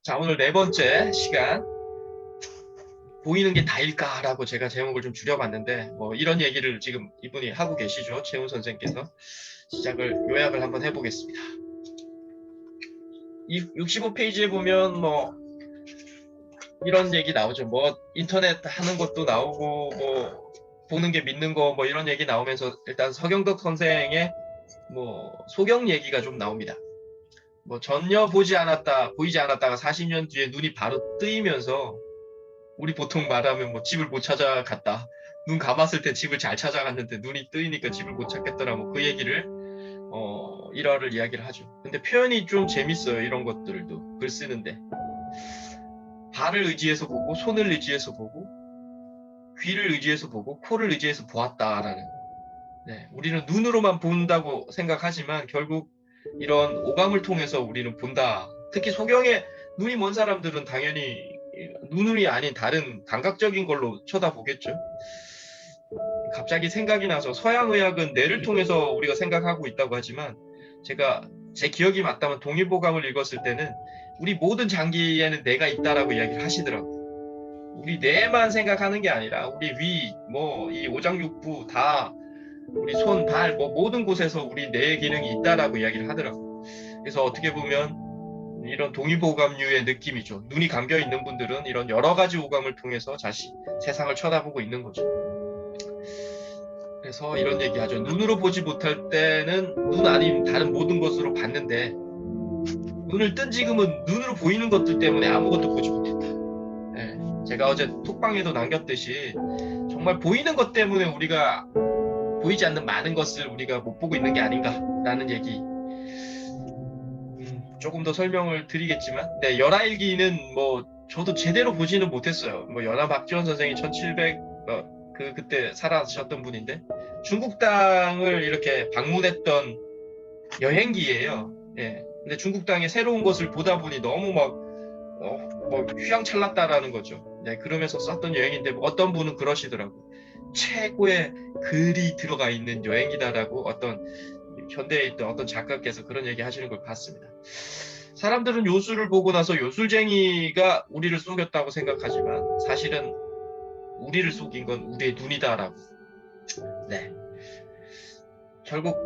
자, 오늘 네 번째 시간, 보이는 게 다일까라고 제가 제목을 좀 줄여봤는데, 뭐 이런 얘기를 지금 이분이 하고 계시죠. 최훈 선생께서. 요약을 한번 해보겠습니다. 이 65페이지에 보면 뭐 이런 얘기 나오죠. 뭐 인터넷 하는 것도 나오고, 뭐 보는 게 믿는 거, 뭐 이런 얘기 나오면서 일단 서경덕 선생의 뭐 소경 얘기가 좀 나옵니다. 뭐 전혀 보이지 않았다가 40년 뒤에 눈이 바로 뜨이면서, 우리 보통 말하면 뭐 집을 못 찾아갔다. 눈 감았을 때 집을 잘 찾아갔는데 눈이 뜨이니까 집을 못 찾겠더라. 뭐 그 얘기를 일화를 이야기를 하죠. 근데 표현이 좀 재밌어요. 이런 것들도 글 쓰는데, 발을 의지해서 보고, 손을 의지해서 보고, 귀를 의지해서 보고, 코를 의지해서 보았다라는. 네, 우리는 눈으로만 본다고 생각하지만 결국 이런 오감을 통해서 우리는 본다. 특히 소경의 눈이 먼 사람들은 당연히 눈이 아닌 다른 감각적인 걸로 쳐다보겠죠. 갑자기 생각이 나서, 서양의학은 뇌를 통해서 우리가 생각하고 있다고 하지만, 제 기억이 맞다면 동일보감을 읽었을 때는 우리 모든 장기에는 뇌가 있다라고 이야기를 하시더라고요. 우리 뇌만 생각하는 게 아니라 우리 위, 뭐 이 오장육부 다, 우리 손, 발, 뭐 모든 곳에서 우리 뇌 기능이 있다라고 이야기를 하더라고요. 그래서 어떻게 보면 이런 동의보감류의 느낌이죠. 눈이 감겨 있는 분들은 이런 여러 가지 오감을 통해서 세상을 쳐다보고 있는 거죠. 그래서 이런 얘기하죠. 눈으로 보지 못할 때는 눈 아닌 다른 모든 것으로 봤는데, 눈을 뜬 지금은 눈으로 보이는 것들 때문에 아무것도 보지 못했다. 네, 제가 어제 톡방에도 남겼듯이 정말 보이는 것 때문에 우리가 보이지 않는 많은 것을 우리가 못 보고 있는 게 아닌가라는 얘기. 조금 더 설명을 드리겠지만, 네, 열하일기는 뭐 저도 제대로 보지는 못했어요. 뭐 연하 박지원 선생이 1700 그때 살아셨던 분인데, 중국 땅을 이렇게 방문했던 여행기예요. 예. 근데 중국 땅에 새로운 것을 보다 보니 너무 뭐 휘황찬란다라는 거죠. 네, 그러면서 썼던 여행인데, 뭐 어떤 분은 그러시더라고요. 최고의 글이 들어가 있는 여행이다라고 현대에 있던 어떤 작가께서 그런 얘기 하시는 걸 봤습니다. 사람들은 요술을 보고 나서 요술쟁이가 우리를 속였다고 생각하지만, 사실은 우리를 속인 건 우리의 눈이다라고. 네. 결국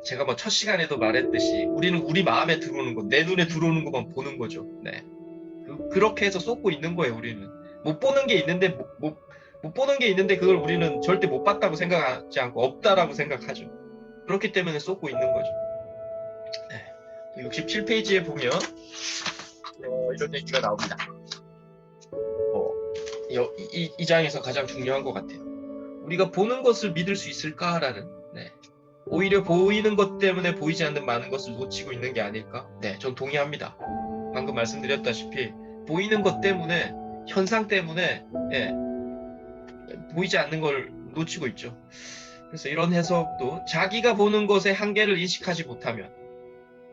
제가 뭐 첫 시간에도 말했듯이 우리는 우리 마음에 들어오는 것, 내 눈에 들어오는 것만 보는 거죠. 네. 그렇게 해서 쏟고 있는 거예요. 우리는 못 보는 게 있는데, 못 보는 게 있는데 그걸 우리는 절대 못 봤다고 생각하지 않고 없다라고 생각하죠. 그렇기 때문에 쏟고 있는 거죠. 네. 67페이지에 보면 이런 얘기가 나옵니다. 이 장에서 가장 중요한 것 같아요. 우리가 보는 것을 믿을 수 있을까라는. 네. 오히려 보이는 것 때문에 보이지 않는 많은 것을 놓치고 있는 게 아닐까? 네, 전 동의합니다. 방금 말씀드렸다시피 보이는 것 때문에, 현상 때문에, 예, 보이지 않는 걸 놓치고 있죠. 그래서 이런 해석도, 자기가 보는 것의 한계를 인식하지 못하면,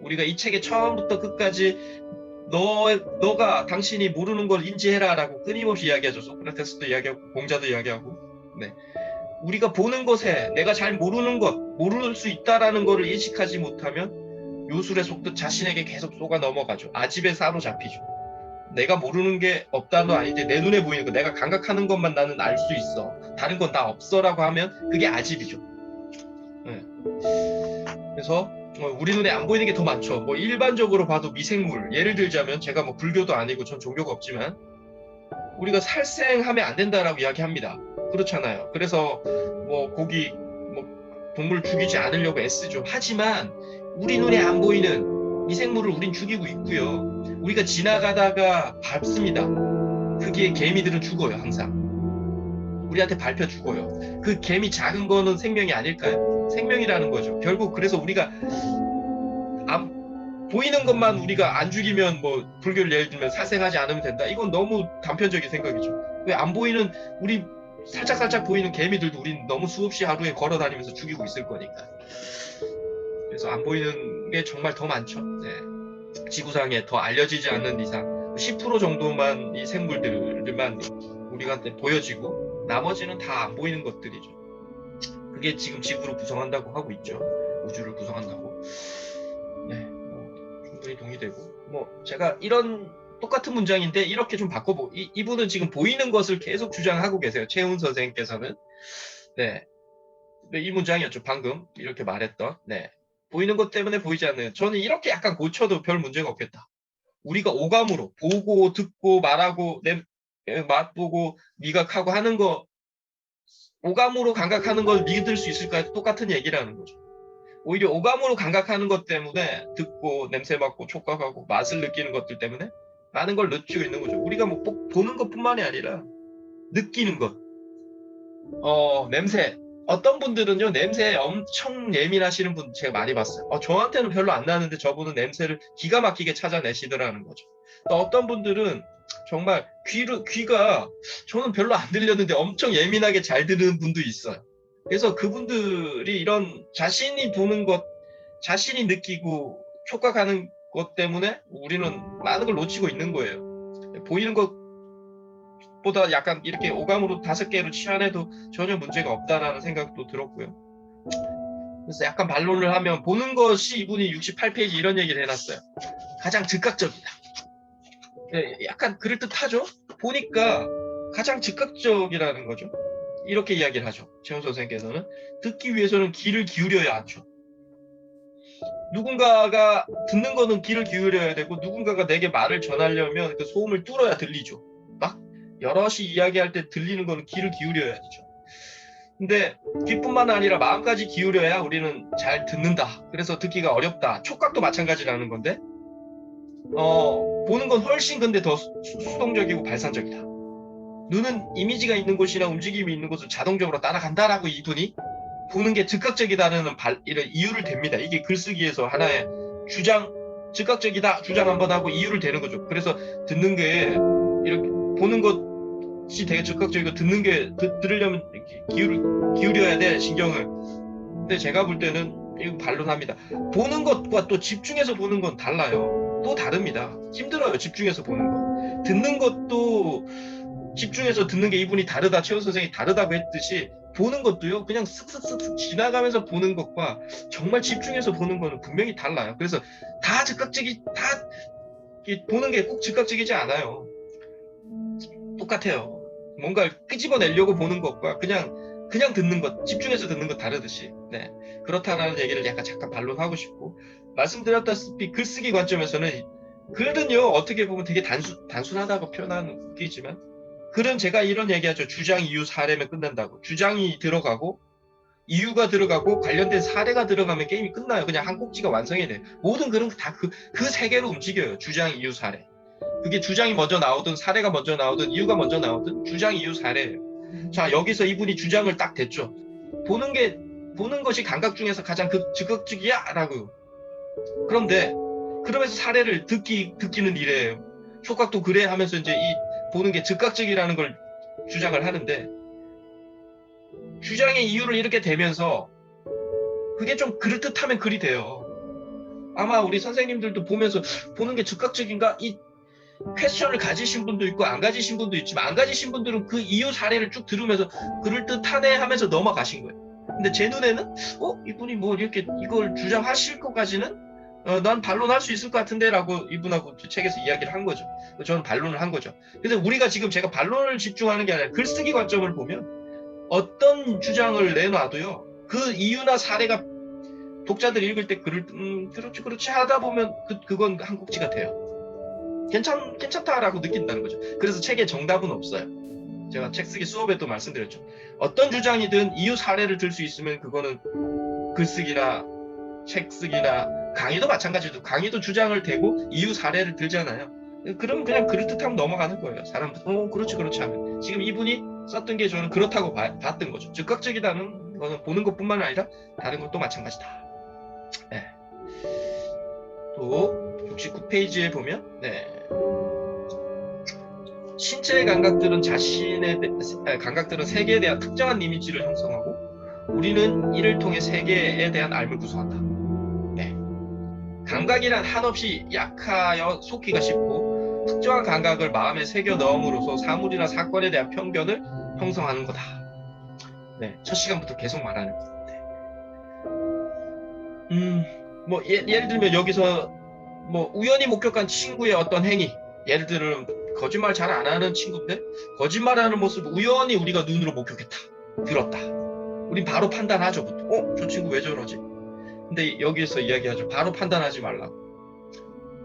우리가 이 책의 처음부터 끝까지 너가 당신이 모르는 걸 인지해라라고 끊임없이 이야기하죠. 소크라테스도 이야기하고 공자도 이야기하고. 네. 우리가 보는 것에 내가 잘 모를 수 있다라는 것을 인식하지 못하면 요술의 속도 자신에게 계속 쏘가 넘어가죠. 아집에 사로잡히죠. 내가 모르는 게 없다도 아닌데 내 눈에 보이는 거, 내가 감각하는 것만 나는 알 수 있어. 다른 건 다 없어라고 하면 그게 아집이죠. 네. 그래서 우리 눈에 안 보이는 게 더 많죠. 뭐 일반적으로 봐도 미생물, 예를 들자면, 제가 뭐 불교도 아니고 전 종교가 없지만 우리가 살생하면 안 된다라고 이야기합니다. 그렇잖아요. 그래서 뭐 고기, 뭐 동물 죽이지 않으려고 애쓰죠. 하지만 우리 눈에 안 보이는 미생물을 우린 죽이고 있고요. 우리가 지나가다가 밟습니다. 크기의 개미들은 죽어요. 항상 우리한테 밟혀 죽어요. 그 개미 작은 거는 생명이 아닐까요? 생명이라는 거죠. 결국 그래서 우리가 보이는 것만 우리가 안 죽이면, 뭐 불교를 예를 들면 살생하지 않으면 된다, 이건 너무 단편적인 생각이죠. 왜 안 보이는, 우리 살짝살짝 보이는 개미들도 우린 너무 수없이 하루에 걸어 다니면서 죽이고 있을 거니까. 그래서 안 보이는 게 정말 더 많죠. 네. 지구상에 더 알려지지 않는 이상 10% 정도만 이 생물들만 우리한테 보여지고, 나머지는 다 안 보이는 것들이죠. 그게 지금 지구를 구성한다고 하고 있죠. 우주를 구성한다고. 네. 충분히 동의되고, 뭐 제가 이런 똑같은 문장인데 이렇게 좀 바꿔보. 이분은 지금 보이는 것을 계속 주장하고 계세요. 최훈 선생님께서는. 네. 이 문장이었죠. 방금 이렇게 말했던. 네. 보이는 것 때문에 보이지 않는. 저는 이렇게 약간 고쳐도 별 문제가 없겠다. 우리가 오감으로 보고 듣고 말하고 맛보고 미각하고 하는 거 오감으로 감각하는 걸 믿을 수 있을까요? 똑같은 얘기라는 거죠. 오히려 오감으로 감각하는 것 때문에 듣고 냄새 맡고 촉각하고 맛을 느끼는 것들 때문에 많은 걸 느끼고 있는 거죠. 우리가 뭐 보는 것뿐만이 아니라 느끼는 것. 냄새. 어떤 분들은요, 냄새에 엄청 예민하시는 분 제가 많이 봤어요. 저한테는 별로 안 나는데 저분은 냄새를 기가 막히게 찾아내시더라는 거죠. 또 어떤 분들은 정말 귀가 저는 별로 안 들렸는데 엄청 예민하게 잘 들는 분도 있어요. 그래서 그분들이 이런 자신이 보는 것, 자신이 느끼고 촉각하는 것 때문에 우리는 많은 걸 놓치고 있는 거예요. 보이는 것보다 약간 이렇게 오감으로 5개로 치환해도 전혀 문제가 없다라는 생각도 들었고요. 그래서 약간 반론을 하면 보는 것이 이분이 68페이지 이런 얘기를 해놨어요. 가장 즉각적이다. 네, 약간 그럴듯하죠? 보니까 가장 즉각적이라는 거죠. 이렇게 이야기를 하죠. 최훈 선생님께서는. 듣기 위해서는 귀를 기울여야 하죠. 누군가가 듣는 거는 귀를 기울여야 되고 누군가가 내게 말을 전하려면 그 소음을 뚫어야 들리죠. 막 여럿이 이야기할 때 들리는 거는 귀를 기울여야 되죠. 근데 귀뿐만 아니라 마음까지 기울여야 우리는 잘 듣는다. 그래서 듣기가 어렵다. 촉각도 마찬가지라는 건데 보는 건 훨씬 근데 더 수동적이고 발산적이다. 눈은 이미지가 있는 곳이나 움직임이 있는 곳을 자동적으로 따라간다라고 이분이 보는 게 즉각적이다는 이런 이유를 댑니다. 이게 글쓰기에서 하나의 즉각적이다 주장 한번 하고 이유를 대는 거죠. 그래서 듣는 게 이렇게 보는 것이 되게 즉각적이고 듣는 게 들으려면 이렇게 기울여야 돼 신경을. 근데 제가 볼 때는 이거 반론합니다. 보는 것과 또 집중해서 보는 건 달라요. 또 다릅니다. 힘들어요. 집중해서 보는 거. 듣는 것도 집중해서 듣는 게 이분이 다르다. 최훈 선생님이 다르다고 했듯이 보는 것도요. 그냥 쓱쓱쓱 지나가면서 보는 것과 정말 집중해서 보는 거는 분명히 달라요. 그래서 다 보는 게 꼭 즉각적이지 않아요. 똑같아요. 뭔가를 끄집어내려고 보는 것과 그냥 듣는 것, 집중해서 듣는 것 다르듯이. 네. 그렇다라는 얘기를 약간 잠깐 반론하고 싶고, 말씀드렸다시피 글쓰기 관점에서는 글은요, 어떻게 보면 되게 단순하다고 표현하는 웃기지만, 글은 제가 이런 얘기하죠. 주장, 이유, 사례면 끝난다고. 주장이 들어가고, 이유가 들어가고, 관련된 사례가 들어가면 게임이 끝나요. 그냥 한 꼭지가 완성이 돼요. 모든 글은 다 그 세 개로 움직여요. 주장, 이유, 사례. 그게 주장이 먼저 나오든 사례가 먼저 나오든 이유가 먼저 나오든 주장, 이유, 사례예요. 자, 여기서 이분이 주장을 딱 댔죠. 보는 것이 감각 중에서 가장 즉각적이야 라고. 그런데 그러면서 사례를 듣기는 이래요. 촉각도 그래 하면서 이제 보는 게 즉각적이라는 걸 주장을 하는데 주장의 이유를 이렇게 대면서 그게 좀 그럴듯하면 글이 돼요. 아마 우리 선생님들도 보면서 보는 게 즉각적인가? 이 퀘스천을 가지신 분도 있고 안 가지신 분도 있지만 안 가지신 분들은 그 이유 사례를 쭉 들으면서 그럴듯하네 하면서 넘어가신 거예요. 근데 제 눈에는 이분이 뭐 이렇게 이걸 주장하실 것까지는 난 반론할 수 있을 것 같은데 라고 이분하고 책에서 이야기를 한 거죠. 저는 반론을 한 거죠. 그래서 우리가 지금 제가 반론을 집중하는 게 아니라 글쓰기 관점을 보면 어떤 주장을 내놔도요. 그 이유나 사례가 독자들이 읽을 때 그렇지 하다 보면 그건 한 꼭지가 돼요. 괜찮다라고 느낀다는 거죠. 그래서 책에 정답은 없어요. 제가 책 쓰기 수업에도 말씀드렸죠. 어떤 주장이든 이유 사례를 들 수 있으면 그거는 글쓰기나 책 쓰기나 강의도 마찬가지로 강의도 주장을 대고 이유 사례를 들잖아요. 그러면 그냥 그럴듯하면 넘어가는 거예요. 사람들 그렇지 하면. 지금 이분이 썼던 게 저는 그렇다고 봤던 거죠. 즉각적이다는 거는 보는 것뿐만 아니라 다른 것도 마찬가지다. 네. 또 69페이지에 보면 신체의 감각들은 감각들은 세계에 대한 특정한 이미지를 형성하고 우리는 이를 통해 세계에 대한 알을 구성한다. 네. 감각이란 한없이 약하여 속기가 쉽고 특정한 감각을 마음에 새겨 넣음으로써 사물이나 사건에 대한 편견을 형성하는 거다. 네, 첫 시간부터 계속 말하는 것 같아요. 뭐 예를 들면 여기서 뭐 우연히 목격한 친구의 어떤 행위 예를 들면 거짓말 잘 안 하는 친구인데 거짓말하는 모습 우연히 우리가 눈으로 목격했다, 들었다. 우린 바로 판단하죠. 저 친구 왜 저러지? 근데 여기에서 이야기하죠. 바로 판단하지 말라고.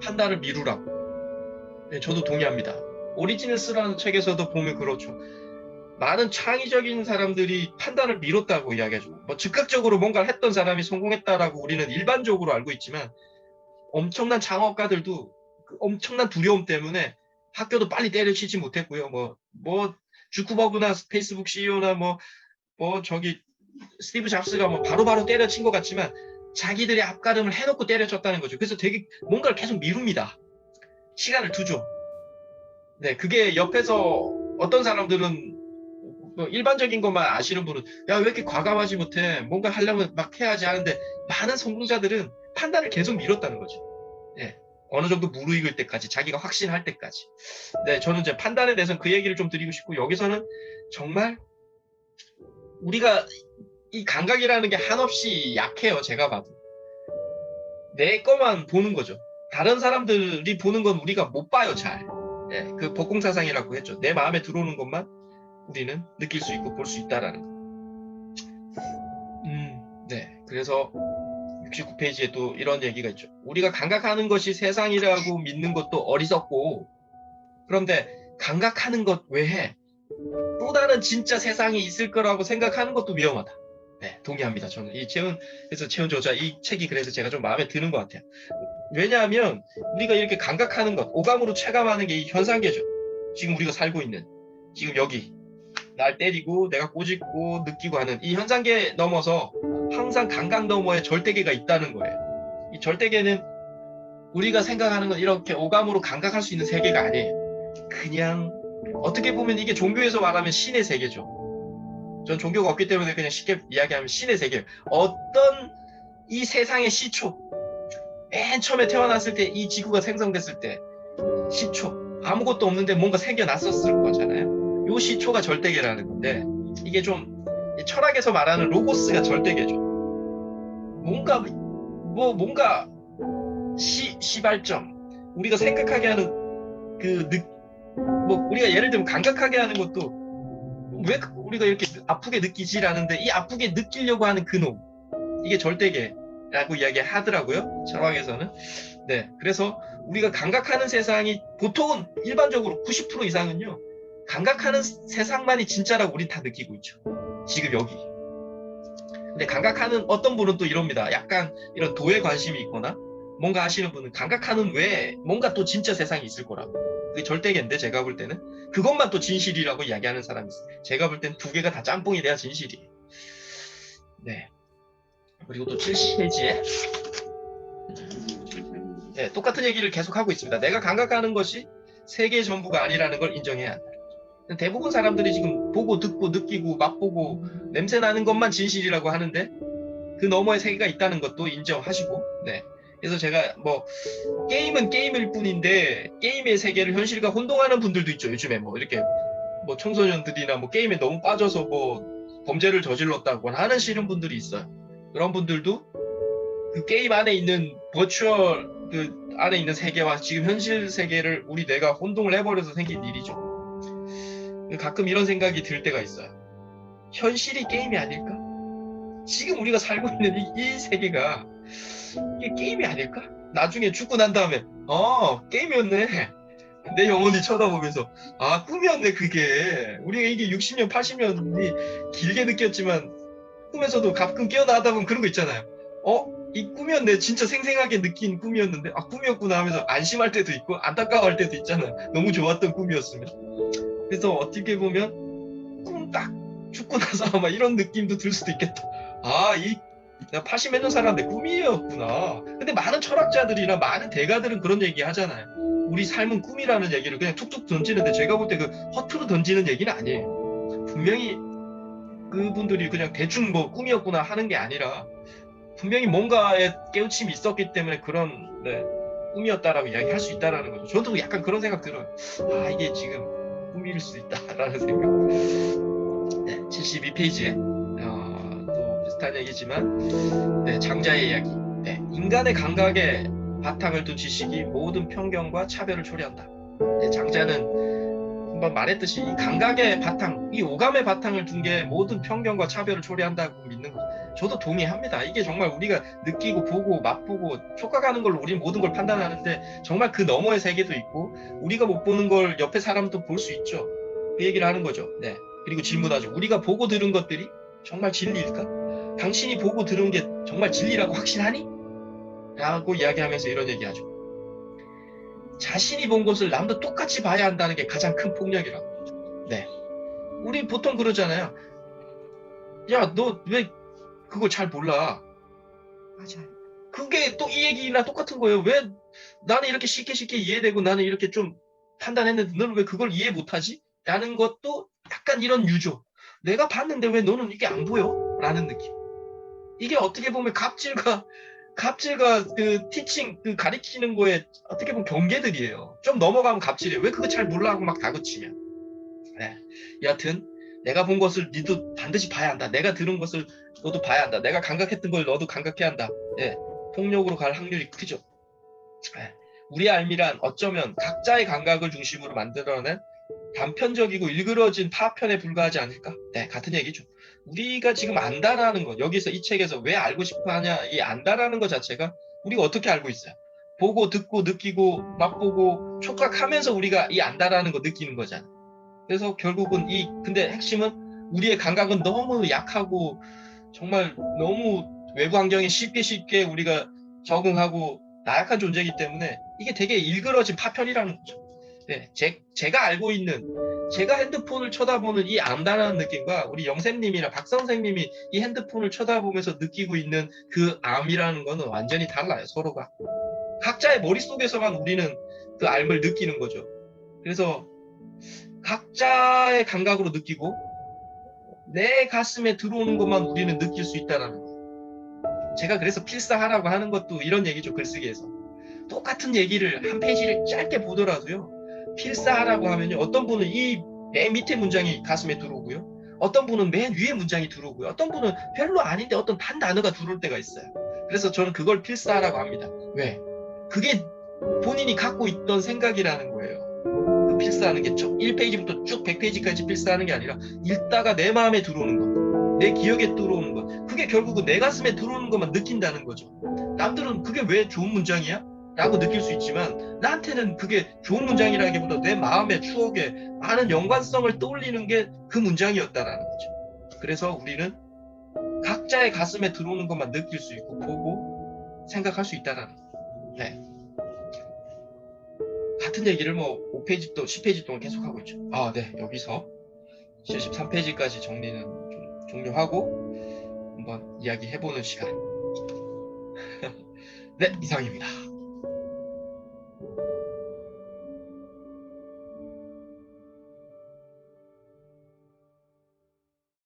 판단을 미루라고. 네, 저도 동의합니다. 오리지널스라는 책에서도 보면 그렇죠. 많은 창의적인 사람들이 판단을 미뤘다고 이야기하죠. 뭐 즉각적으로 뭔가를 했던 사람이 성공했다라고 우리는 일반적으로 알고 있지만 엄청난 창업가들도 그 엄청난 두려움 때문에 학교도 빨리 때려치지 못했고요. 뭐 주크버그나 페이스북 CEO나 저기 스티브 잡스가 뭐 바로바로 때려친 것 같지만 자기들의 앞가름을 해놓고 때려쳤다는 거죠. 그래서 되게 뭔가를 계속 미룹니다. 시간을 두죠. 네, 그게 옆에서 어떤 사람들은 뭐 일반적인 것만 아시는 분은 야, 왜 이렇게 과감하지 못해? 뭔가 하려면 막 해야지 하는데 많은 성공자들은 판단을 계속 미뤘다는 거죠. 네, 어느 정도 무르익을 때까지, 자기가 확신할 때까지. 네, 저는 이제 판단에 대해서는 그 얘기를 좀 드리고 싶고, 여기서는 정말 우리가 이 감각이라는 게 한없이 약해요. 제가 봐도. 내 거만 보는 거죠. 다른 사람들이 보는 건 우리가 못 봐요, 잘. 네, 그 법공사상이라고 했죠. 내 마음에 들어오는 것만 우리는 느낄 수 있고 볼 수 있다라는 거. 네. 그래서 69페이지에 또 이런 얘기가 있죠. 우리가 감각하는 것이 세상이라고 믿는 것도 어리석고, 그런데 감각하는 것 외에 또 다른 진짜 세상이 있을 거라고 생각하는 것도 위험하다. 네, 동의합니다. 저는 그래서 체온 조자 이 책이 그래서 제가 좀 마음에 드는 것 같아요. 왜냐하면 우리가 이렇게 감각하는 것, 오감으로 체감하는 게 이 현상계죠. 지금 우리가 살고 있는, 지금 여기 날 때리고 내가 꼬집고 느끼고 하는 이 현상계 넘어서 항상 감각 너머에 절대계가 있다는 거예요. 이 절대계는 우리가 생각하는 건 이렇게 오감으로 감각할 수 있는 세계가 아니에요. 그냥 어떻게 보면 이게 종교에서 말하면 신의 세계죠. 전 종교가 없기 때문에 그냥 쉽게 이야기하면 신의 세계. 어떤 이 세상의 시초, 맨 처음에 태어났을 때 이 지구가 생성됐을 때 시초, 아무것도 없는데 뭔가 생겨났었을 거잖아요. 요 시초가 절대계라는 건데, 이게 좀 철학에서 말하는 로고스가 절대계죠. 뭔가 시발점, 우리가 생각하게 하는 우리가 예를 들면 감각하게 하는 것도 왜 우리가 이렇게 아프게 느끼지라는데, 이 아프게 느끼려고 하는 그놈, 이게 절대계라고 이야기하더라고요, 철학에서는. 네, 그래서 우리가 감각하는 세상이 보통은 일반적으로 90% 이상은요, 감각하는 세상만이 진짜라고 우린 다 느끼고 있죠. 지금 여기. 근데 감각하는 어떤 분은 또 이럽니다. 약간 이런 도에 관심이 있거나 뭔가 하시는 분은 감각하는 외에 뭔가 또 진짜 세상이 있을 거라고. 그게 절대계인데 제가 볼 때는 그것만 또 진실이라고 이야기하는 사람이 있어요. 제가 볼 땐 두 개가 다 짬뽕이 돼야 진실이에요. 네. 그리고 또 70페이지에 네, 똑같은 얘기를 계속하고 있습니다. 내가 감각하는 것이 세계의 전부가 아니라는 걸 인정해야 한다. 대부분 사람들이 지금 보고 듣고 느끼고 맛보고 냄새 나는 것만 진실이라고 하는데 그 너머의 세계가 있다는 것도 인정하시고, 네. 그래서 제가 게임은 게임일 뿐인데 게임의 세계를 현실과 혼동하는 분들도 있죠. 요즘에 이렇게 청소년들이나 게임에 너무 빠져서 범죄를 저질렀다거나 하는 싫은 분들이 있어요. 그런 분들도 그 게임 안에 있는 버추얼 그 안에 있는 세계와 지금 현실 세계를 우리 뇌가 혼동을 해버려서 생긴 일이죠. 가끔 이런 생각이 들 때가 있어요. 현실이 게임이 아닐까? 지금 우리가 살고 있는 이 세계가 이게 게임이 아닐까? 나중에 죽고 난 다음에 게임이었네. 내 영혼이 쳐다보면서 꿈이었네 그게. 우리가 이게 60년 80년이 길게 느꼈지만 꿈에서도 가끔 깨어나다 보면 그런 거 있잖아요. 이 꿈이었네. 진짜 생생하게 느낀 꿈이었는데 꿈이었구나 하면서 안심할 때도 있고 안타까워할 때도 있잖아요. 너무 좋았던 꿈이었으면. 그래서 어떻게 보면 꿈 딱 죽고 나서 아마 이런 느낌도 들 수도 있겠다. 내가 80몇 년 살았는데 꿈이었구나. 근데 많은 철학자들이나 많은 대가들은 그런 얘기 하잖아요. 우리 삶은 꿈이라는 얘기를 그냥 툭툭 던지는데 제가 볼 때 그 허투루 던지는 얘기는 아니에요. 분명히 그분들이 그냥 대충 꿈이었구나 하는 게 아니라 분명히 뭔가의 깨우침이 있었기 때문에 그런 꿈이었다라고 이야기할 수 있다라는 거죠. 저도 약간 그런 생각 들어요. 이게 지금 꿈일 수 있다라는 생각. 네, 72페이지에 또 비슷한 얘기지만 장자의 이야기. 인간의 감각에 바탕을 둔 지식이 모든 편견과 차별을 초래한다. 네, 장자는 한번 말했듯이 이 감각의 바탕, 이 오감의 바탕을 둔 게 모든 편견과 차별을 초래한다고 믿는 거죠. 저도 동의합니다. 이게 정말 우리가 느끼고 보고 맛보고 촉각하는 걸로 우리는 모든 걸 판단하는데 정말 그 너머의 세계도 있고 우리가 못 보는 걸 옆에 사람도 볼 수 있죠. 그 얘기를 하는 거죠. 네. 그리고 질문하죠. 우리가 보고 들은 것들이 정말 진리일까? 당신이 보고 들은 게 정말 진리라고 확신하니? 라고 이야기하면서 이런 얘기하죠. 자신이 본 것을 남도 똑같이 봐야 한다는 게 가장 큰 폭력이라고. 네. 우리 보통 그러잖아요. 야, 너 왜 그거 잘 몰라? 맞아요. 그게 또 이 얘기나 똑같은 거예요. 왜 나는 이렇게 쉽게 이해되고 나는 이렇게 좀 판단했는데 너는 왜 그걸 이해 못하지? 라는 것도 약간 이런 유죠. 내가 봤는데 왜 너는 이게 안 보여? 라는 느낌. 이게 어떻게 보면 갑질과 그 티칭, 그 가리키는 거에 어떻게 보면 경계들이에요. 좀 넘어가면 갑질이에요. 왜 그거 잘 몰라 하고 막 다그치면. 네. 여하튼 내가 본 것을 니도 반드시 봐야 한다. 내가 들은 것을 너도 봐야 한다. 내가 감각했던 걸 너도 감각해야 한다. 네. 폭력으로 갈 확률이 크죠. 네. 우리의 알미란 어쩌면 각자의 감각을 중심으로 만들어낸 단편적이고 일그러진 파편에 불과하지 않을까? 네, 같은 얘기죠. 우리가 지금 안다라는 것, 여기서 이 책에서 왜 알고 싶어 하냐, 이 안다라는 것 자체가 우리가 어떻게 알고 있어요? 보고, 듣고, 느끼고, 맛보고, 촉각하면서 우리가 이 안다라는 거 느끼는 거잖아. 그래서 결국은 근데 핵심은 우리의 감각은 너무 약하고, 정말 너무 외부 환경에 쉽게 우리가 적응하고 나약한 존재이기 때문에 이게 되게 일그러진 파편이라는 거죠. 네, 제가 알고 있는, 제가 핸드폰을 쳐다보는 이 암담한 느낌과 우리 영샘님이나 박 선생님이 이 핸드폰을 쳐다보면서 느끼고 있는 그 암이라는 거는 완전히 달라요, 서로가. 각자의 머릿속에서만 우리는 그 암을 느끼는 거죠. 그래서 각자의 감각으로 느끼고 내 가슴에 들어오는 것만 우리는 느낄 수 있다는 거. 제가 그래서 필사하라고 하는 것도 이런 얘기죠, 글쓰기에서. 똑같은 얘기를 한 페이지를 짧게 보더라도요. 필사하라고 하면요. 어떤 분은 이 맨 밑에 문장이 가슴에 들어오고요. 어떤 분은 맨 위에 문장이 들어오고요. 어떤 분은 별로 아닌데 어떤 단 단어가 들어올 때가 있어요. 그래서 저는 그걸 필사하라고 합니다. 왜? 그게 본인이 갖고 있던 생각이라는 거예요. 그 필사하는 게 1페이지부터 쭉 100페이지까지 필사하는 게 아니라 읽다가 내 마음에 들어오는 것, 내 기억에 들어오는 것, 그게 결국은 내 가슴에 들어오는 것만 느낀다는 거죠. 남들은 그게 왜 좋은 문장이야? 라고 느낄 수 있지만 나한테는 그게 좋은 문장이라기보다 내 마음의 추억에 많은 연관성을 떠올리는 게 그 문장이었다라는 거죠. 그래서 우리는 각자의 가슴에 들어오는 것만 느낄 수 있고 보고 생각할 수 있다라는 거죠. 네. 같은 얘기를 뭐 5페이지 또 10페이지 동안 계속하고 있죠. 아, 네. 여기서 73페이지까지 정리는 좀 종료하고 한번 이야기해보는 시간. 네, 이상입니다.